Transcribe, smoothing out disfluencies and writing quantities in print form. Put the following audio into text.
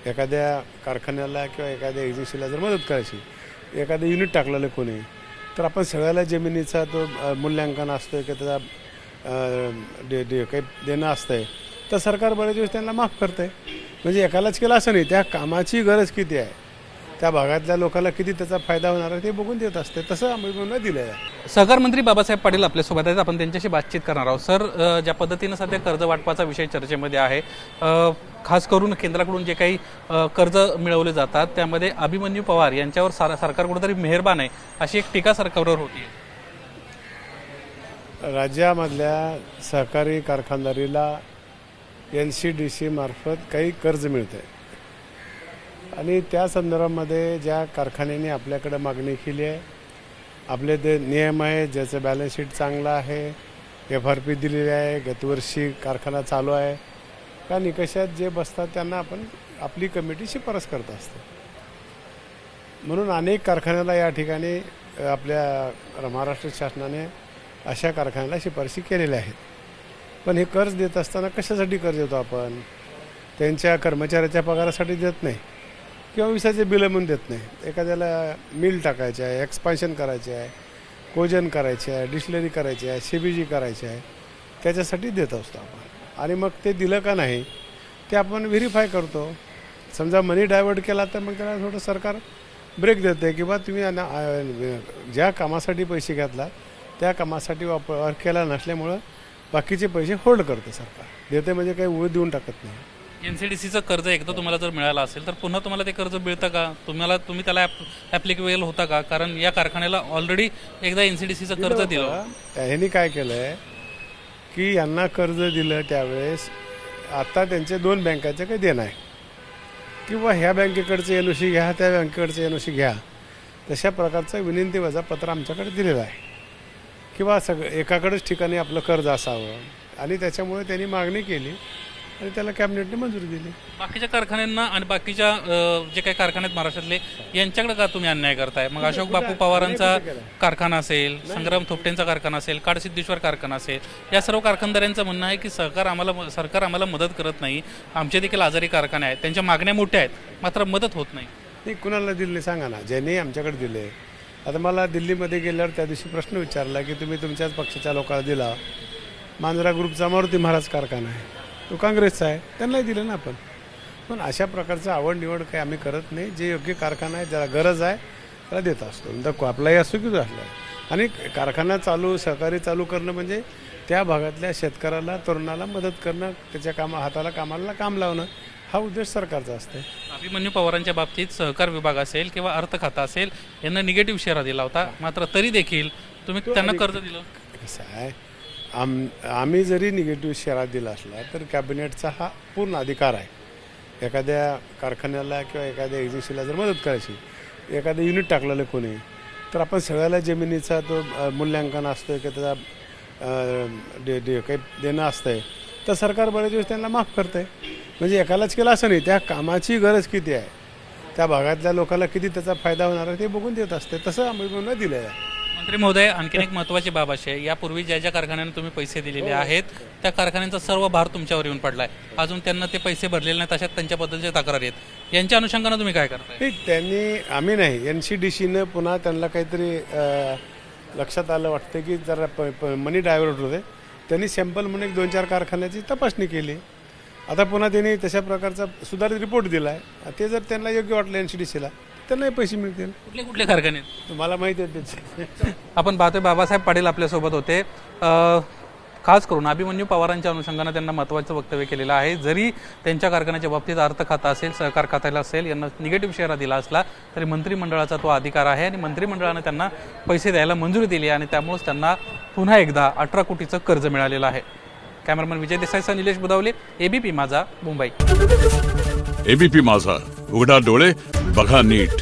एखाद्या कारखान्याला किंवा एखाद्या एजन्सीला जर मदत करायची, एखादं युनिट टाकलेलं कोणी, तर आपण सगळ्याला जमिनीचा तो मूल्यांकन असतं की त्याचा काही देणं असतं आहे, तर सरकार बरेच दिवस त्यांना माफ करतं आहे. म्हणजे एकालाच केलं असं नाही, त्या कामाची गरज किती आहे, त्या भागातल्या लोकांना किती त्याचा फायदा होणार आहे ते बघून देत असते. तसं आम्ही दिलं आहे. सहकार मंत्री बाबासाहेब पाटील आपल्यासोबत आहेत. आपण त्यांच्याशी बातचीत करणार आहोत. सर, ज्या पद्धतीनं सध्या कर्ज वाटपाचा विषय चर्चेमध्ये आहे, खास करून केंद्राकडून जे काही कर्ज मिळवले जातात त्यामध्ये अभिमन्यू पवार यांच्यावर सरकार कुठेतरी मेहरबान आहे अशी एक टीका सरकारवर होती. राज्यामधल्या सहकारी कारखानदारीला NCDC मार्फत काही कर्ज मिळतं आहे आणि त्या संदर्भामध्ये ज्या कारखान्याने आपल्याकडे मागणी केली आहे, आपले ते नियम आहे, ज्याचं बॅलन्स शीट चांगलं आहे, FRP दिलेली आहे, गतवर्षी कारखाना चालू आहे, त्या निकषात जे बसतात त्यांना आपण आपली कमिटी शिफारस करत असते. म्हणून अनेक कारखान्याला या ठिकाणी आपल्या महाराष्ट्र शासनाने अशा कारखान्याला शिफारशी केलेल्या आहेत. पण हे कर्ज देत असताना कशासाठी कर्ज देतो आपण? त्यांच्या कर्मचाऱ्याच्या पगारासाठी देत नाही किंवा विसाचे बिलं म्हणून देत नाही. एखाद्याला मिल टाकायचे आहे, एक्सपान्शन करायचे आहे, कोजन करायचे आहे, डिस्टिलरी करायची आहे, CBG करायची आहे, त्याच्यासाठी देत असतो आपण. आणि मग ते दिलं का नाही ते आपण व्हेरीफाय करतो. समजा मनी डायव्हर्ट केला तर मग त्याला थोडं सरकार ब्रेक देते की बा तुम्ही ज्या कामासाठी पैसे घेतला त्या कामासाठी वापर केला नसल्यामुळं बाकीचे पैसे होल्ड करते सरकार. देते म्हणजे काही उभे देऊन टाकत नाही. NCDCचं कर्ज एकदा तुम्हाला जर मिळालं असेल तर पुन्हा तुम्हाला ते कर्ज मिळतं का? तुम्ही त्याला ॲप्लिकेबल होता का? कारण या कारखान्याला ऑलरेडी एकदा NCDCचं कर्ज दिलं. ह्यांनी काय केलं आहे की यांना कर्ज दिलं त्यावेळेस आता त्यांचे 2 बँकाचे काही देणं आहे किंवा ह्या बँकेकडचे NOC घ्या, त्या बँकेकडचे NOC घ्या, तशा प्रकारचं विनंती वजा पत्र आमच्याकडे दिलेलं आहे किंवा एकाकडेच ठिकाणी आपलं कर्ज असावं. आणि त्याच्यामुळे त्यांनी मागणी केली आणि त्याला कॅबिनेटने मंजुरी दिली. बाकीच्या कारखान्यांना आणि बाकीच्या जे काही कारखाने आहेत महाराष्ट्रातले यांच्याकडे का तुम्ही अन्याय करताय? मग अशोक बापू पवारांचा कारखाना असेल, संग्राम थोपटेंचा कारखाना असेल, काडसिद्धेश्वर कारखाना असेल, या सर्व कारखानदारांचं म्हणणं आहे की सरकार आम्हाला मदत करत नाही. आमचे देखील आजारी कारखाने आहेत, त्यांच्या मागण्या मोठ्या आहेत मात्र मदत होत नाही. नाही, कुणाला दिले सांगा ना, ज्यांनी आमच्याकडे दिले. आता मला दिल्लीमध्ये गेल्यावर त्या दिवशी प्रश्न विचारला की तुम्ही तुमच्याच पक्षाच्या लोकांना दिला. मांजरा ग्रुपचा मारुती महाराज कारखाना आहे, तो काँग्रेसचा आहे, त्यांनाही दिलं ना आपण. पण अशा प्रकारचं आवड निवड काही आम्ही करत नाही. जे योग्य कारखाना आहे, ज्याला गरज आहे त्याला देत असतो. नंतर आपलाही असो की असला. आणि कारखाना सहकारी चालू करणं म्हणजे त्या भागातल्या शेतकऱ्याला, तरुणाला मदत करणं, त्याच्या हाताला कामाला काम लावणं, हा उद्देश सरकारचा असतो. अभिमन्यू पवारांच्या बाबतीत सहकार विभाग असेल किंवा अर्थ खाता असेल यांना निगेटिव्ह शेरा दिला होता, मात्र तरी देखील तुम्ही त्यांना कर्ज दिलं. कसं आहे, आम्ही जरी निगेटिव्ह शेअर दिला असला तर कॅबिनेटचा हा पूर्ण अधिकार आहे. एखाद्या कारखान्याला किंवा एखाद्या एजन्सीला जर मदत करायची, एखादं युनिट टाकलेलं कोणी, तर आपण सगळ्याला जमिनीचा तो मूल्यांकन असतं की त्याचा काही देणं असतं आहे, तर सरकार बरेच दिवस त्यांना माफ करतं आहे. म्हणजे एकालाच केलं असं नाही, त्या कामाची गरज किती आहे, त्या भागातल्या लोकांना किती त्याचा फायदा होणार आहे ते बघून देत असते. तसं आम्ही दिलं आहे. मंत्री महोदय, आणखीन एक महत्त्वाची बाब अशी आहे, यापूर्वी ज्या त्यांना तुम्ही पैसे दिलेले आहेत त्या कारखान्यांचा सर्व भार तुमच्यावर येऊन पडलाय. अजून त्यांना ते पैसे भरलेले नाहीत, अशा त्यांच्याबद्दलच्या तक्रारी आहेत. यांच्या अनुषंगानं तुम्ही काय करताय? आम्ही नाही, NCDCनं पुन्हा त्यांना काहीतरी लक्षात आलं वाटतं की जरा मनी डायव्हर्ट होते. त्यांनी सॅम्पल म्हणून 1-2-4 कारखान्याची तपासणी केली. आता पुन्हा त्यांनी तशा प्रकारचा सुधारित रिपोर्ट दिला आहे. ते जर त्यांना योग्य वाटलं NCDCला, त्यांनाही पैसे मिळतील. कुठले कारखाने तुम्हाला माहिती आहे त्याचे. आपण पाहतोय बाबासाहेब पाटील आपल्यासोबत होते. खास करून अभिमन्यू पवारांच्या अनुषंगानं त्यांना महत्त्वाचं वक्तव्य केलेलं आहे. जरी त्यांच्या कारखान्याच्या बाबतीत अर्थ खाता असेल, सहकार खात्याला असेल, यांना निगेटिव्ह शेअर दिला असला तरी मंत्रिमंडळाचा तो अधिकार आहे आणि मंत्रिमंडळानं त्यांना पैसे द्यायला मंजुरी दिली आणि त्यामुळेच त्यांना पुन्हा एकदा 18 कोटीचं कर्ज मिळालेलं आहे. कॅमेरामन विजय देसाईसह निलेश बुदावले, ABP माझा, मुंबई. ABP माझा, उघडा डोळे बघा नीट.